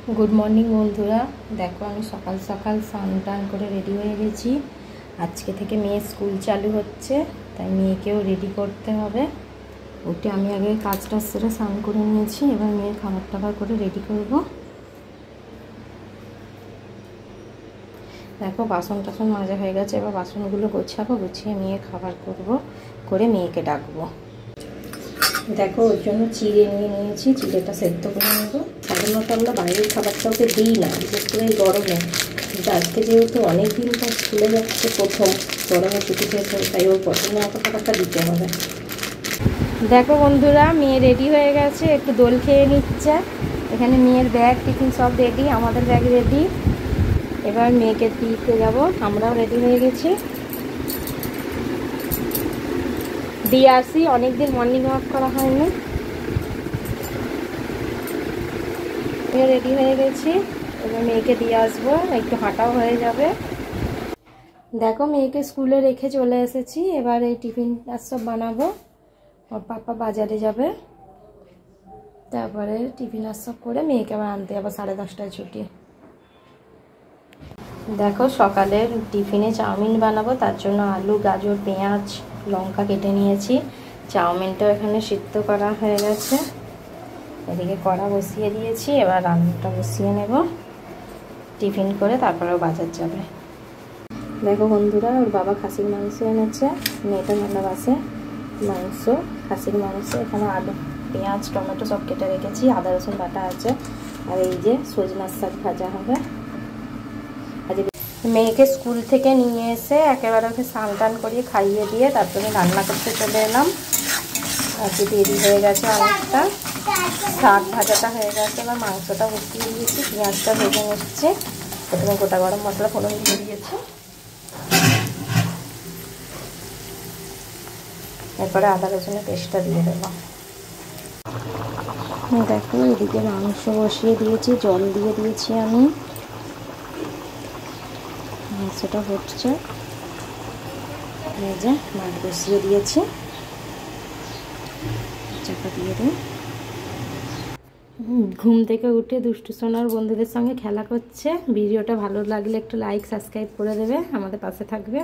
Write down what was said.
Good morning बंधुरा देखो आमी सकाल सकाल स्नान टान करे रेडी हो गेছি। आज के থেকে মেয়ে स्कूल चालू হচ্ছে তাই মেয়েকেও रेडी করতে হবে। উঠে আমি আগে কাজটা সেরে স্নান করে নিয়েছি, এবার মেয়ের খাবার টাবার করে रेडी করব। দেখো বাসন টাসন মাজা হয়ে গেছে, এবার বাসনগুলো গোছাবো, গুছিয়ে মেয়ে খাবার করব, করে মেয়েকে ডাকবো। দেখো ওর জন্য চিড়ে নিয়ে নিয়েছি, চিড়েটা সেদ্ধ করে নেবো। সাধারণত আমরা বাইরের খাবারটা ওকে দিই না, বিশেষ করে এই গরমে, কিন্তু আজকে যেহেতু অনেক দিন পর স্কুলে যাচ্ছে, প্রথম গরমে ছুটি খেয়েছে, তাই ওর পছন্দ মতো খাবারটা দিতে হবে। দেখো বন্ধুরা মেয়ে রেডি হয়ে গেছে, একটু দোল খেয়ে নিচ্ছে। এখানে মেয়ের ব্যাগ টিফিন সব রেডি, আমাদের ব্যাগ রেডি। এবার মেয়েকে দিতে যাবো, আমরাও রেডি হয়ে গেছি। দিয়ে আসি, অনেকদিন মর্নিং ওয়াক করা হয়নি। রেডি হয়ে গেছি, এবার মেয়েকে দিয়ে আসবো, একটু হাঁটাও হয়ে যাবে। দেখো মেয়েকে স্কুলে রেখে চলে এসেছি, এবার এই টিফিন সব বানাবো। ওর পাপা বাজারে যাবে, তারপরে টিফিন সব করে মেয়েকে আবার আনতে যাবো, 10:30টায় ছুটি। দেখো সকালের টিফিনে চাউমিন বানাবো, তার জন্য আলু, গাজর, পেঁয়াজ, লঙ্কা কেটে নিয়েছি। চাউমিনটাও এখানে সিদ্ধ করা হয়ে গেছে, এদিকে কড়া বসিয়ে দিয়েছি। এবার রান্নাটা বসিয়ে নেব, টিফিন করে তারপরেও বাজার যাবে। দেখো বন্ধুরা ওর বাবা খাসির মাংস এনেছে, মেয়েটা ভালোবাসে মাংস, খাসির মাংস। এখানে আলু, পেঁয়াজ, টমেটো সব কেটে রেখেছি, আদা রসুন বাটা আছে, আর এই যে সজনার শাক ভাজা হবে। মেয়েকে স্কুল থেকে নিয়ে এসে একেবারে ওকে স্নান টান করিয়ে খাইয়ে দিয়ে তারপরে রান্না করতে চলে এলাম। আজকে দেরি হয়ে গেছে অনেকটা, শাক ভাজাটা হয়ে গেছে, এবার মাংসটা বসিয়ে দিয়েছি, পেঁয়াজটা ভেজে নিচ্ছি। প্রথমে গোটা গরম মশলা ফোড়ন দিয়ে দিয়েছি, এরপরে আদা রসুনের পেস্টটা দিয়ে দেবো। দেখো এদিকে মাংস বসিয়ে দিয়েছি, জল দিয়ে দিয়েছি আমি, মাংসটা হচ্ছে। এই যে মাছ বসিয়ে দিয়েছি, চাপা দিয়ে দিই। ঘুম থেকে উঠে দুষ্টু সোনার বন্ধুদের সঙ্গে খেলা করছে। ভিডিওটা ভালো লাগলে একটু লাইক সাবস্ক্রাইব করে দেবে, আমাদের পাশে থাকবে।